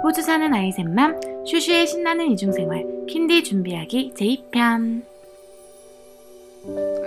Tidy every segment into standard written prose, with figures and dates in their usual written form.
호주 사는 아이 셋맘, 슈슈의 신나는 이중생활, 킨디 준비하기 제2편.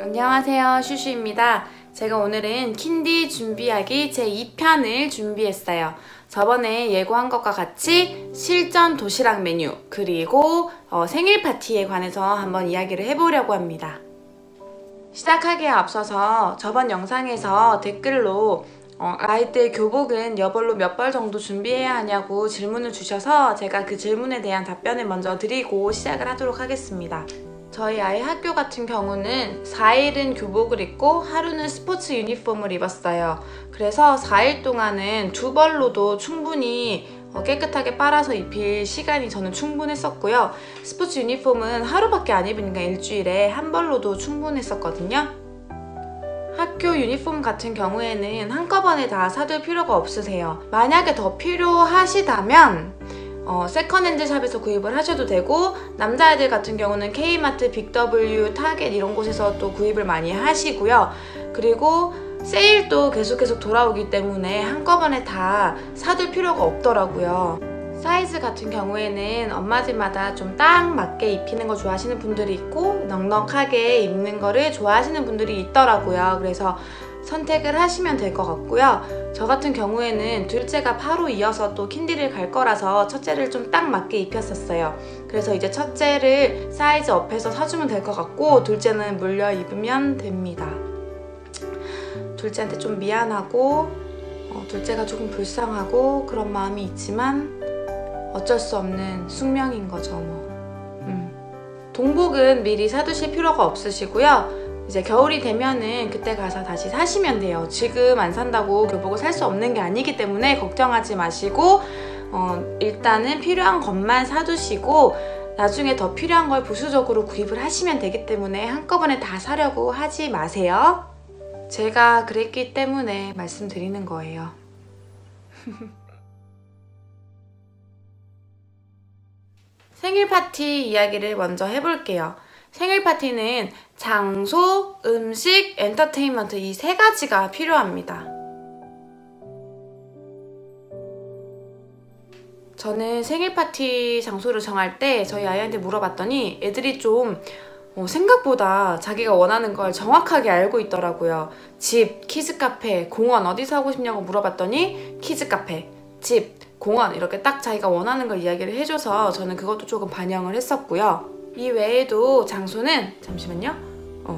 안녕하세요, 슈슈입니다. 제가 오늘은 킨디 준비하기 제2편을 준비했어요. 저번에 예고한 것과 같이 실전 도시락 메뉴, 그리고 생일 파티에 관해서 한번 이야기를 해보려고 합니다. 시작하기에 앞서서 저번 영상에서 댓글로 아이들 교복은 여벌로 몇 벌 정도 준비해야 하냐고 질문을 주셔서 제가 그 질문에 대한 답변을 먼저 드리고 시작을 하도록 하겠습니다. 저희 아이 학교 같은 경우는 4일은 교복을 입고 하루는 스포츠 유니폼을 입었어요. 그래서 4일 동안은 2벌로도 충분히 깨끗하게 빨아서 입힐 시간이 저는 충분했었고요. 스포츠 유니폼은 하루밖에 안 입으니까 일주일에 1벌로도 충분했었거든요. 학교 유니폼 같은 경우에는 한꺼번에 다 사둘 필요가 없으세요. 만약에 더 필요하시다면 세컨핸드 샵에서 구입을 하셔도 되고, 남자애들 같은 경우는 K마트, 빅W, 타겟 이런 곳에서 또 구입을 많이 하시고요. 그리고 세일도 계속 돌아오기 때문에 한꺼번에 다 사둘 필요가 없더라고요. 사이즈 같은 경우에는 엄마들마다 좀 딱 맞게 입히는 거 좋아하시는 분들이 있고, 넉넉하게 입는 거를 좋아하시는 분들이 있더라고요. 그래서 선택을 하시면 될 것 같고요. 저 같은 경우에는 둘째가 바로 이어서 또 킨디를 갈 거라서 첫째를 좀 딱 맞게 입혔었어요. 그래서 이제 첫째를 사이즈 업해서 사주면 될 것 같고, 둘째는 물려 입으면 됩니다. 둘째한테 좀 미안하고 둘째가 조금 불쌍하고 그런 마음이 있지만 어쩔 수 없는 숙명인 거죠 뭐. 동복은 미리 사두실 필요가 없으시고요. 이제 겨울이 되면은 그때 가서 다시 사시면 돼요. 지금 안 산다고 교복을 살 수 없는 게 아니기 때문에 걱정하지 마시고 일단은 필요한 것만 사두시고 나중에 더 필요한 걸 부수적으로 구입을 하시면 되기 때문에 한꺼번에 다 사려고 하지 마세요. 제가 그랬기 때문에 말씀드리는 거예요. 생일 파티 이야기를 먼저 해볼게요. 생일 파티는 장소, 음식, 엔터테인먼트 이 3가지가 필요합니다. 저는 생일 파티 장소를 정할 때 저희 아이한테 물어봤더니 애들이 좀 생각보다 자기가 원하는 걸 정확하게 알고 있더라고요. 집, 키즈카페, 공원 어디서 하고 싶냐고 물어봤더니 키즈카페, 집, 공원 이렇게 딱 자기가 원하는 걸 이야기를 해줘서 저는 그것도 조금 반영을 했었고요. 이 외에도 장소는 잠시만요.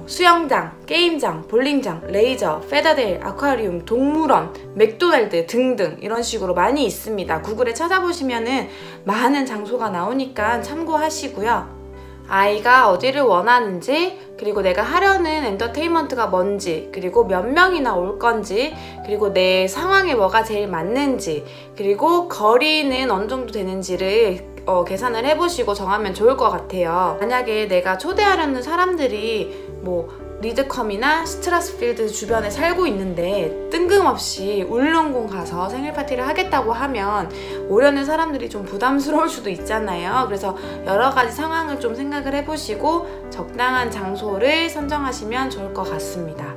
수영장, 게임장, 볼링장, 레이저, 페더데일, 아쿠아리움, 동물원, 맥도날드 등등 이런 식으로 많이 있습니다. 구글에 찾아보시면은 많은 장소가 나오니까 참고하시고요. 아이가 어디를 원하는지, 그리고 내가 하려는 엔터테인먼트가 뭔지, 그리고 몇 명이나 올 건지, 그리고 내 상황에 뭐가 제일 맞는지, 그리고 거리는 어느 정도 되는지를 계산을 해보시고 정하면 좋을 것 같아요. 만약에 내가 초대하려는 사람들이 리드컴이나 스트라스필드 주변에 살고 있는데 뜬금없이 울릉공 가서 생일 파티를 하겠다고 하면 오려는 사람들이 좀 부담스러울 수도 있잖아요. 그래서 여러 가지 상황을 좀 생각을 해보시고 적당한 장소를 선정하시면 좋을 것 같습니다.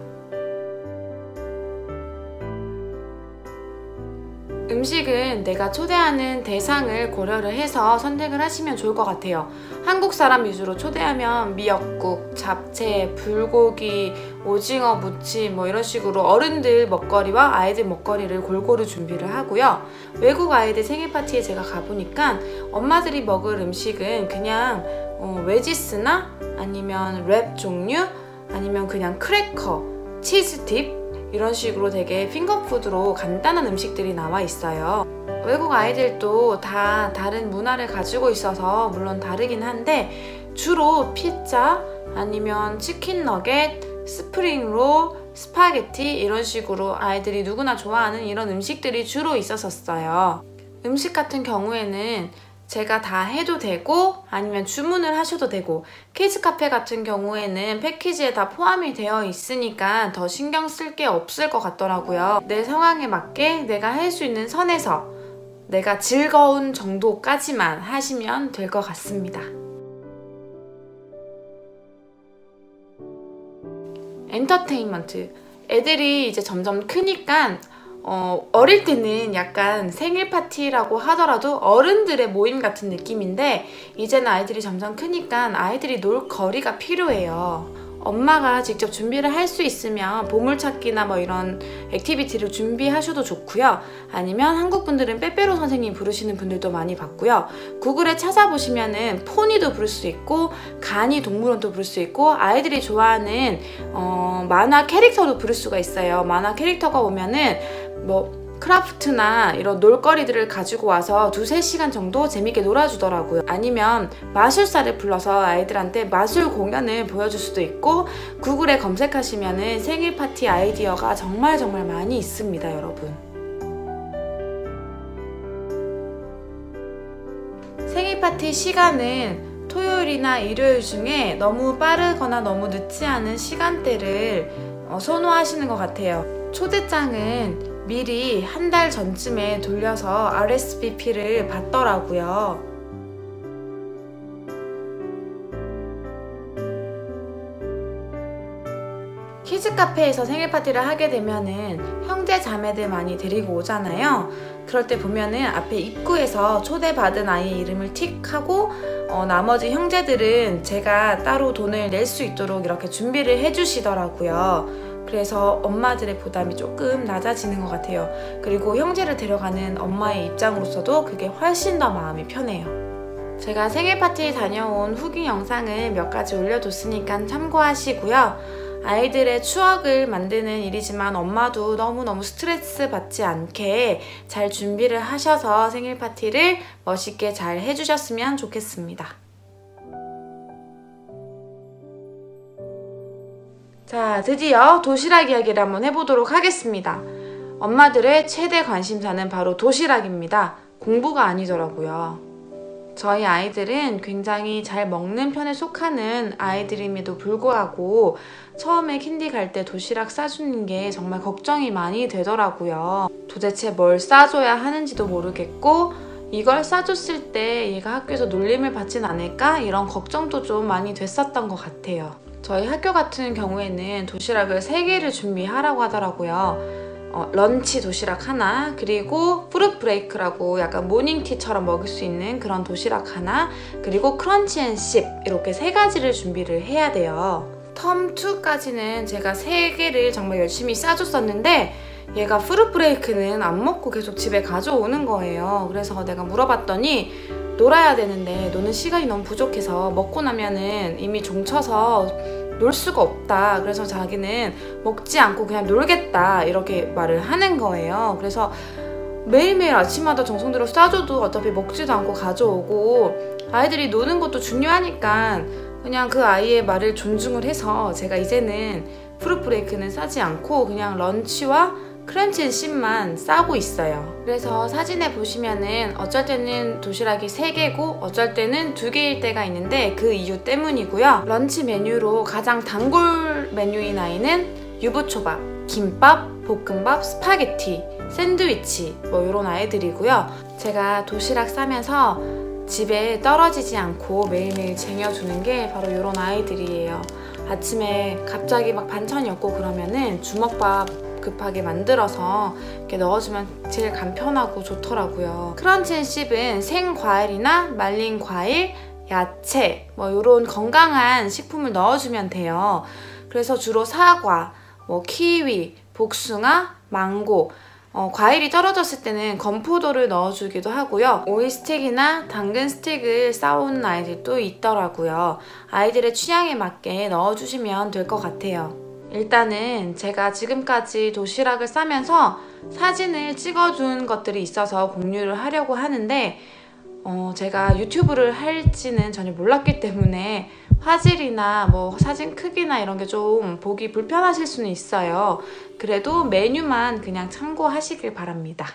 음식은 내가 초대하는 대상을 고려를 해서 선택을 하시면 좋을 것 같아요. 한국 사람 위주로 초대하면 미역국, 잡채, 불고기, 오징어 무침 이런 식으로 어른들 먹거리와 아이들 먹거리를 골고루 준비를 하고요. 외국 아이들 생일 파티에 제가 가보니까 엄마들이 먹을 음식은 그냥 웨지스나 아니면 랩 종류, 아니면 그냥 크래커, 치즈딥 이런 식으로 되게 핑거푸드로 간단한 음식들이 나와 있어요. 외국 아이들도 다 다른 문화를 가지고 있어서 물론 다르긴 한데 주로 피자 아니면 치킨 너겟, 스프링롤, 스파게티 이런 식으로 아이들이 누구나 좋아하는 이런 음식들이 주로 있었어요. 음식 같은 경우에는 제가 다 해도 되고 아니면 주문을 하셔도 되고, 키즈카페 같은 경우에는 패키지에 다 포함이 되어 있으니까 더 신경 쓸 게 없을 것 같더라고요. 내 상황에 맞게 내가 할 수 있는 선에서 내가 즐거운 정도까지만 하시면 될 것 같습니다. 엔터테인먼트, 애들이 이제 점점 크니까 어릴 때는 약간 생일 파티라고 하더라도 어른들의 모임 같은 느낌인데 이제는 아이들이 점점 크니까 아이들이 놀 거리가 필요해요. 엄마가 직접 준비를 할 수 있으면 보물찾기나 뭐 이런 액티비티를 준비하셔도 좋고요. 아니면 한국 분들은 빼빼로 선생님 부르시는 분들도 많이 봤고요. 구글에 찾아보시면은 포니도 부를 수 있고 가니 동물원도 부를 수 있고 아이들이 좋아하는 만화 캐릭터도 부를 수가 있어요. 만화 캐릭터가 오면은 뭐 크라프트나 이런 놀거리들을 가지고 와서 2~3시간 정도 재밌게 놀아주더라고요. 아니면 마술사를 불러서 아이들한테 마술 공연을 보여줄 수도 있고 구글에 검색하시면은 생일 파티 아이디어가 정말 많이 있습니다, 여러분. 생일 파티 시간은 토요일이나 일요일 중에 너무 빠르거나 너무 늦지 않은 시간대를 선호하시는 것 같아요. 초대장은 미리 한 달 전쯤에 돌려서 RSVP를 받더라고요. 키즈 카페에서 생일 파티를 하게 되면은 형제 자매들 많이 데리고 오잖아요. 그럴 때 보면은 앞에 입구에서 초대받은 아이 이름을 틱하고 나머지 형제들은 제가 따로 돈을 낼 수 있도록 이렇게 준비를 해주시더라고요. 그래서 엄마들의 부담이 조금 낮아지는 것 같아요. 그리고 형제를 데려가는 엄마의 입장으로서도 그게 훨씬 더 마음이 편해요. 제가 생일 파티 다녀온 후기 영상을 몇 가지 올려뒀으니까 참고하시고요. 아이들의 추억을 만드는 일이지만 엄마도 너무너무 스트레스 받지 않게 잘 준비를 하셔서 생일 파티를 멋있게 잘 해주셨으면 좋겠습니다. 자, 드디어 도시락 이야기를 한번 해보도록 하겠습니다. 엄마들의 최대 관심사는 바로 도시락입니다. 공부가 아니더라고요. 저희 아이들은 굉장히 잘 먹는 편에 속하는 아이들임에도 불구하고 처음에 킨디 갈 때 도시락 싸주는 게 정말 걱정이 많이 되더라고요. 도대체 뭘 싸줘야 하는지도 모르겠고 이걸 싸줬을 때 얘가 학교에서 놀림을 받진 않을까? 이런 걱정도 좀 많이 됐었던 것 같아요. 저희 학교 같은 경우에는 도시락을 3개를 준비하라고 하더라고요. 런치 도시락 하나, 그리고 프루트 브레이크라고 약간 모닝티처럼 먹을 수 있는 그런 도시락 하나, 그리고 크런치 앤 씹 이렇게 3가지를 준비를 해야 돼요. 텀 2까지는 제가 3개를 정말 열심히 싸줬었는데 얘가 프루트 브레이크는 안 먹고 계속 집에 가져오는 거예요. 그래서 내가 물어봤더니 놀아야 되는데 노는 시간이 너무 부족해서 먹고 나면은 이미 종쳐서 놀 수가 없다. 그래서 자기는 먹지 않고 그냥 놀겠다 이렇게 말을 하는 거예요. 그래서 매일매일 아침마다 정성 들여 싸줘도 어차피 먹지도 않고 가져오고 아이들이 노는 것도 중요하니까 그냥 그 아이의 말을 존중을 해서 제가 이제는 프루트 브레이크는 싸지 않고 그냥 런치와 크런치 앤 씹만 싸고 있어요. 그래서 사진에 보시면은 어쩔 때는 도시락이 3개고 어쩔 때는 2개일 때가 있는데 그 이유 때문이고요. 런치 메뉴로 가장 단골 메뉴인 아이는 유부초밥, 김밥, 볶음밥, 스파게티, 샌드위치 뭐 이런 아이들이고요. 제가 도시락 싸면서 집에 떨어지지 않고 매일매일 쟁여주는 게 바로 이런 아이들이에요. 아침에 갑자기 막 반찬이 없고 그러면은 주먹밥 급하게 만들어서 이렇게 넣어주면 제일 간편하고 좋더라고요. 크런치 앤 씹은 생과일이나 말린 과일, 야채 뭐 이런 건강한 식품을 넣어주면 돼요. 그래서 주로 사과, 뭐 키위, 복숭아, 망고 과일이 떨어졌을 때는 건포도를 넣어주기도 하고요. 오이 스틱이나 당근 스틱을 싸오는 아이들도 있더라고요. 아이들의 취향에 맞게 넣어주시면 될 것 같아요. 일단은 제가 지금까지 도시락을 싸면서 사진을 찍어준 것들이 있어서 공유를 하려고 하는데 제가 유튜브를 할지는 전혀 몰랐기 때문에 화질이나 뭐 사진 크기나 이런 게 좀 보기 불편하실 수는 있어요. 그래도 메뉴만 그냥 참고하시길 바랍니다.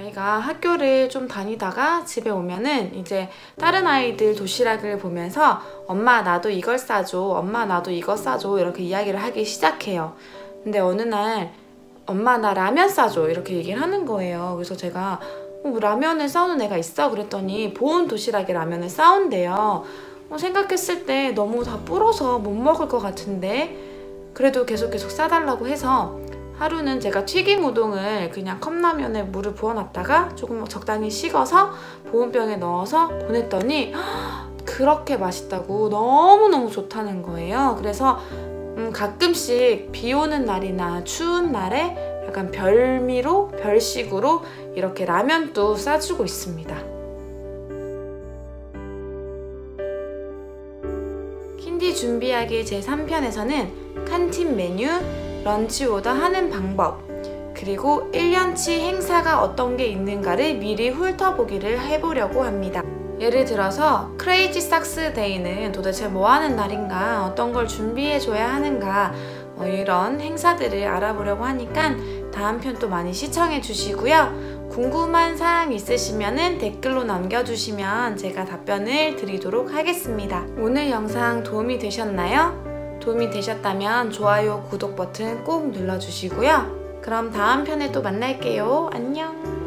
저희가 학교를 좀 다니다가 집에 오면은 이제 다른 아이들 도시락을 보면서 엄마 나도 이걸 싸줘, 엄마 나도 이거 싸줘 이렇게 이야기를 하기 시작해요. 근데 어느 날 엄마 나 라면 싸줘 이렇게 얘기를 하는 거예요. 그래서 제가 라면을 싸우는 애가 있어? 그랬더니 보온 도시락에 라면을 싸온대요. 생각했을 때 너무 다 불어서 못 먹을 것 같은데 그래도 계속 싸달라고 해서 하루는 제가 튀김 우동을 그냥 컵라면에 물을 부어놨다가 조금 적당히 식어서 보온병에 넣어서 보냈더니 그렇게 맛있다고 너무너무 좋다는 거예요. 그래서 가끔씩 비 오는 날이나 추운 날에 약간 별미로 별식으로 이렇게 라면도 싸주고 있습니다. 킨디 준비하기 제3편에서는 칸틴 메뉴, 런치 오더 하는 방법, 그리고 1년치 행사가 어떤 게 있는가를 미리 훑어보기를 해보려고 합니다. 예를 들어서 크레이지 삭스 데이는 도대체 뭐 하는 날인가, 어떤 걸 준비해줘야 하는가 이런 행사들을 알아보려고 하니까 다음 편 또 많이 시청해 주시고요. 궁금한 사항 있으시면 댓글로 남겨주시면 제가 답변을 드리도록 하겠습니다. 오늘 영상 도움이 되셨나요? 도움이 되셨다면 좋아요, 구독 버튼 꼭 눌러주시고요. 그럼 다음 편에 또 만날게요. 안녕!